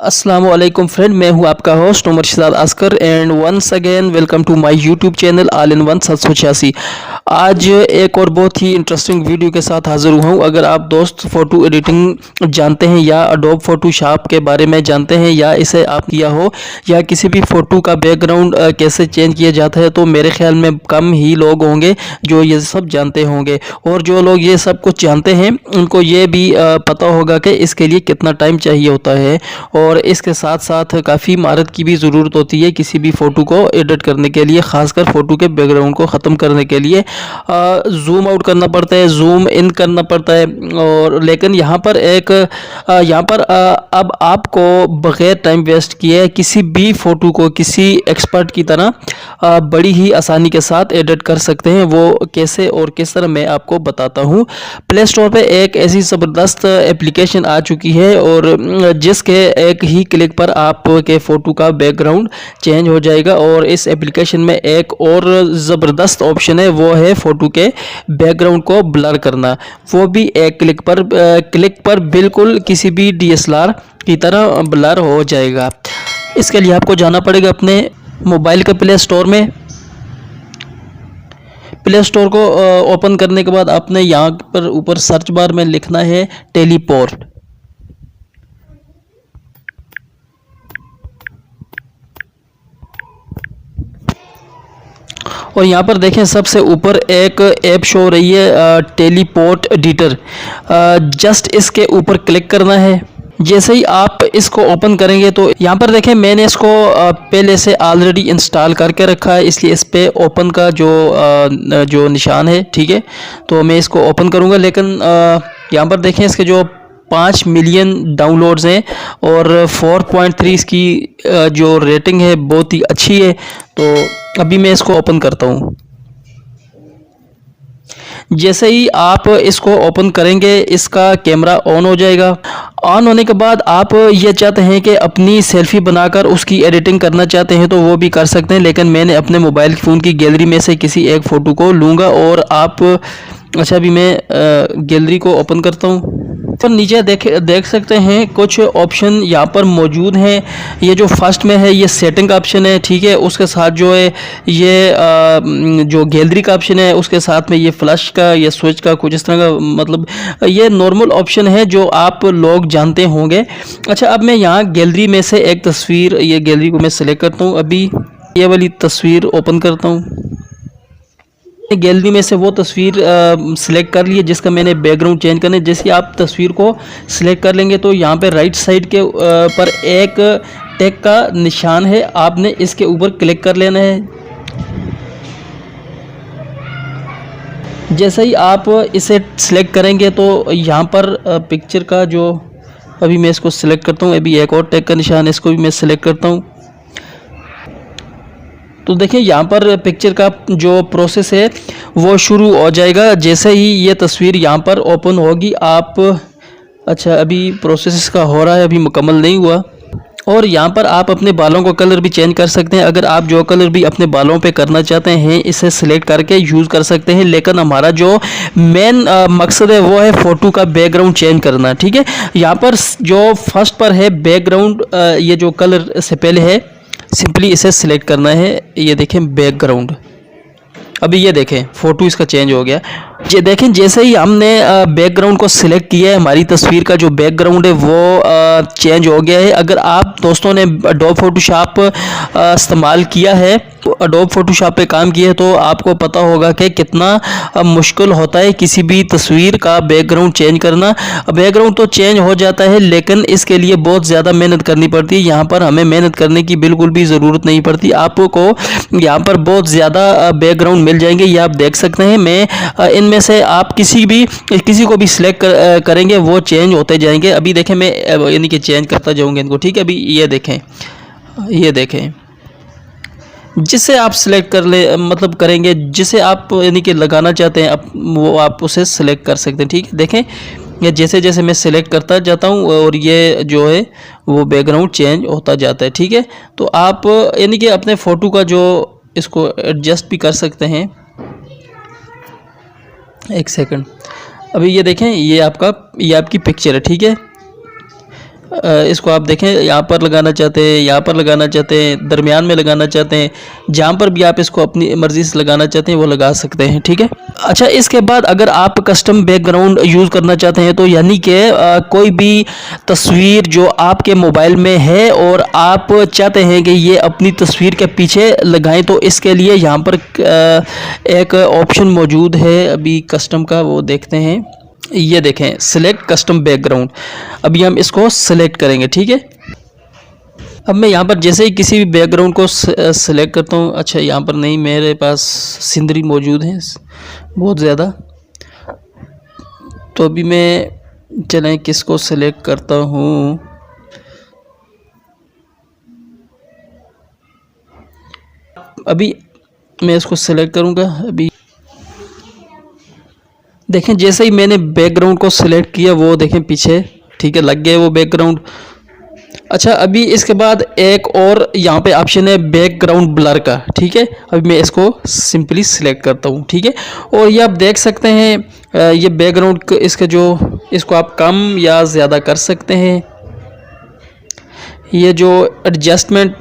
अस्सलाम वालेकुम फ्रेंड, मैं हूं आपका host Umar Shahzad Askar and once again welcome to my YouTube channel all in one 786। आज एक और बहुत ही इंटरेस्टिंग वीडियो के साथ हाज़िर हुआ हूं। अगर आप दोस्त फ़ोटो एडिटिंग जानते हैं या अडोब फोटोशॉप के बारे में जानते हैं या इसे आप किया हो या किसी भी फ़ोटो का बैकग्राउंड कैसे चेंज किया जाता है, तो मेरे ख्याल में कम ही लोग होंगे जो ये सब जानते होंगे। और जो लोग ये सब कुछ जानते हैं उनको ये भी पता होगा कि इसके लिए कितना टाइम चाहिए होता है और इसके साथ साथ काफ़ी महारत की भी ज़रूरत होती है किसी भी फ़ोटो को एडिट करने के लिए, ख़ासकर फ़ोटो के बैकग्राउंड को ख़त्म करने के लिए ज़ूम आउट करना पड़ता है, ज़ूम इन करना पड़ता है। और लेकिन यहाँ पर अब आपको बग़ैर टाइम वेस्ट किए किसी भी फ़ोटो को किसी एक्सपर्ट की तरह बड़ी ही आसानी के साथ एडिट कर सकते हैं। वो कैसे और किस तरह मैं आपको बताता हूँ। प्ले स्टोर पर एक ऐसी ज़बरदस्त एप्लीकेशन आ चुकी है और जिसके एक ही क्लिक पर आपके फ़ोटो का बैकग्राउंड चेंज हो जाएगा। और इस एप्लीकेशन में एक और ज़बरदस्त ऑप्शन है, वो है फ़ोटो के बैकग्राउंड को ब्लर करना। वो भी एक क्लिक पर बिल्कुल किसी भी DSLR की तरह ब्लर हो जाएगा। इसके लिए आपको जाना पड़ेगा अपने मोबाइल के प्ले स्टोर में। प्ले स्टोर को ओपन करने के बाद आपने यहाँ पर ऊपर सर्च बार में लिखना है टेलीपोर्ट। और यहाँ पर देखें सबसे ऊपर एक ऐप शो हो रही है टेलीपोर्ट एडिटर। जस्ट इसके ऊपर क्लिक करना है। जैसे ही आप इसको ओपन करेंगे तो यहाँ पर देखें मैंने इसको पहले से ऑलरेडी इंस्टॉल करके रखा है, इसलिए इस पे ओपन का जो निशान है, ठीक है। तो मैं इसको ओपन करूँगा। लेकिन यहाँ पर देखें इसके जो 5 मिलियन डाउनलोड्स हैं और 4.3 इसकी जो रेटिंग है बहुत ही अच्छी है। तो अभी मैं इसको ओपन करता हूँ। जैसे ही आप इसको ओपन करेंगे इसका कैमरा ऑन हो जाएगा। ऑन होने के बाद आप ये चाहते हैं कि अपनी सेल्फी बनाकर उसकी एडिटिंग करना चाहते हैं तो वो भी कर सकते हैं। लेकिन मैंने अपने मोबाइल फ़ोन की गैलरी में से किसी एक फ़ोटो को लूँगा और अभी मैं गैलरी को ओपन करता हूँ। तो नीचे देख सकते हैं कुछ ऑप्शन यहाँ पर मौजूद हैं। ये जो फर्स्ट में है ये सेटिंग का ऑप्शन है, ठीक है। उसके साथ जो है ये जो गैलरी का ऑप्शन है, उसके साथ में ये फ्लैश का या स्विच का कुछ इस तरह का, मतलब ये नॉर्मल ऑप्शन है जो आप लोग जानते होंगे। अच्छा, अब मैं यहाँ गैलरी में से एक तस्वीर, ये गैलरी को मैं सेलेक्ट करता हूँ। अभी ये वाली तस्वीर ओपन करता हूँ। गैलरी में से वो तस्वीर सिलेक्ट कर ली है जिसका मैंने बैकग्राउंड चेंज करना है। जैसे आप तस्वीर को सिलेक्ट कर लेंगे तो यहाँ पे राइट साइड के पर एक टेक का निशान है, आपने इसके ऊपर क्लिक कर लेना है। जैसे ही आप इसे सिलेक्ट करेंगे तो यहाँ पर पिक्चर का जो, अभी मैं इसको सिलेक्ट करता हूँ। अभी एक और टेक का निशान है, इसको भी मैं सिलेक्ट करता हूँ। तो देखिए यहाँ पर पिक्चर का जो प्रोसेस है वो शुरू हो जाएगा जैसे ही ये तस्वीर यहाँ पर ओपन होगी। अच्छा, अभी प्रोसेस इसका हो रहा है, अभी मुकम्मल नहीं हुआ। और यहाँ पर आप अपने बालों का कलर भी चेंज कर सकते हैं। अगर आप जो कलर भी अपने बालों पे करना चाहते हैं इसे सिलेक्ट करके यूज़ कर सकते हैं। लेकिन हमारा जो मेन मकसद है वो है फ़ोटो का बैकग्राउंड चेंज करना, ठीक है। यहाँ पर जो फर्स्ट पर है बैकग्राउंड, ये जो कलर से पहले है, सिंपली इसे सिलेक्ट करना है। ये देखें बैकग्राउंड, अभी ये देखें फ़ोटो इसका चेंज हो गया। ये देखें जैसे ही हमने बैकग्राउंड को सिलेक्ट किया है हमारी तस्वीर का जो बैकग्राउंड है वो चेंज हो गया है। अगर आप दोस्तों ने अडोब फोटोशॉप इस्तेमाल किया है, अडोब फोटोशॉप पे काम किया है, तो आपको पता होगा कि कितना मुश्किल होता है किसी भी तस्वीर का बैकग्राउंड चेंज करना। बैकग्राउंड तो चेंज हो जाता है लेकिन इसके लिए बहुत ज़्यादा मेहनत करनी पड़ती है। यहाँ पर हमें मेहनत करने की बिल्कुल भी ज़रूरत नहीं पड़ती। आपको यहाँ पर बहुत ज़्यादा बैकग्राउंड मिल जाएंगे, ये आप देख सकते हैं। मैं इनमें से आप किसी को भी सिलेक्ट करेंगे वो चेंज होते जाएंगे। अभी देखें मैं यानी कि चेंज करता जाऊँगा इनको, ठीक है। अभी ये देखें जिसे आप सिलेक्ट कर ले, मतलब करेंगे जिसे आप यानी कि लगाना चाहते हैं वो आप उसे सिलेक्ट कर सकते हैं, ठीक है। देखें ये जैसे जैसे मैं सिलेक्ट करता जाता हूँ और ये जो है वो बैकग्राउंड चेंज होता जाता है, ठीक है। तो आप यानी कि अपने फ़ोटो का जो इसको एडजस्ट भी कर सकते हैं। एक सेकंड, अभी ये देखें ये आपकी पिक्चर है, ठीक है। इसको आप देखें, यहाँ पर लगाना चाहते हैं, यहाँ पर लगाना चाहते हैं, दरमियान में लगाना चाहते हैं, जहाँ पर भी आप इसको अपनी मर्ज़ी से लगाना चाहते हैं वो लगा सकते हैं, ठीक है। अच्छा, इसके बाद अगर आप कस्टम बैकग्राउंड यूज़ करना चाहते हैं तो यानी कि कोई भी तस्वीर जो आपके मोबाइल में है और आप चाहते हैं कि ये अपनी तस्वीर के पीछे लगाएं, तो इसके लिए यहाँ पर एक ऑप्शन मौजूद है अभी कस्टम का, वो देखते हैं। ये देखें, सिलेक्ट कस्टम बैकग्राउंड, अभी हम इसको सिलेक्ट करेंगे, ठीक है। अब मैं यहाँ पर जैसे ही किसी भी बैकग्राउंड को सिलेक्ट करता हूँ, अच्छा यहाँ पर नहीं, मेरे पास सिंदरी मौजूद हैं बहुत ज़्यादा, तो अभी मैं चलें किसको सिलेक्ट करता हूँ। अभी मैं इसको सिलेक्ट करूँगा। अभी देखें, जैसे ही मैंने बैकग्राउंड को सिलेक्ट किया वो देखें पीछे, ठीक है, लग गया वो बैकग्राउंड। अच्छा, अभी इसके बाद एक और यहाँ पे ऑप्शन है बैकग्राउंड ब्लर का, ठीक है। अभी मैं इसको सिंपली सिलेक्ट करता हूँ, ठीक है। और ये आप देख सकते हैं ये बैकग्राउंड इसका जो, इसको आप कम या ज़्यादा कर सकते हैं। ये जो एडजस्टमेंट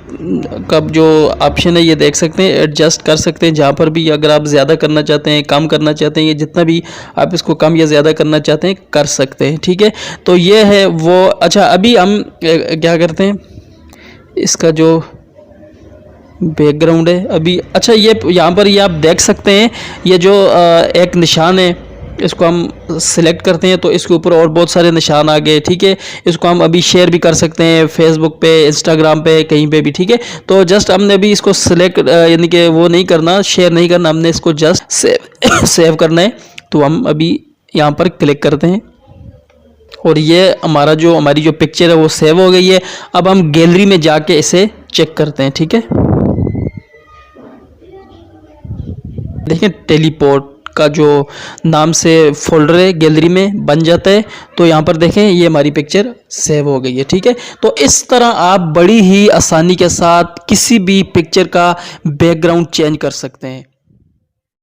का जो ऑप्शन है ये देख सकते हैं, एडजस्ट कर सकते हैं जहाँ पर भी, अगर आप ज़्यादा करना चाहते हैं, कम करना चाहते हैं, ये जितना भी आप इसको कम या ज़्यादा करना चाहते हैं कर सकते हैं, ठीक है। तो ये है वो। अच्छा, अभी हम क्या करते हैं, इसका जो बैकग्राउंड है अभी, अच्छा ये यहाँ पर ये आप देख सकते हैं, ये जो एक निशान है इसको हम सिलेक्ट करते हैं तो इसके ऊपर और बहुत सारे निशान आ गए, ठीक है। इसको हम अभी शेयर भी कर सकते हैं फेसबुक पे, इंस्टाग्राम पे, कहीं पे भी, ठीक है। तो जस्ट हमने अभी इसको सिलेक्ट यानी कि वो नहीं करना, शेयर नहीं करना, हमने इसको जस्ट सेव करना है। तो हम अभी यहाँ पर क्लिक करते हैं और ये हमारी जो पिक्चर है वो सेव हो गई है। अब हम गैलरी में जाके इसे चेक करते हैं, ठीक है। देखिए, टेलीपोर्ट का जो नाम से फोल्डर है गैलरी में बन जाता है। तो यहाँ पर देखें, ये हमारी पिक्चर सेव हो गई है, ठीक है। तो इस तरह आप बड़ी ही आसानी के साथ किसी भी पिक्चर का बैकग्राउंड चेंज कर सकते हैं।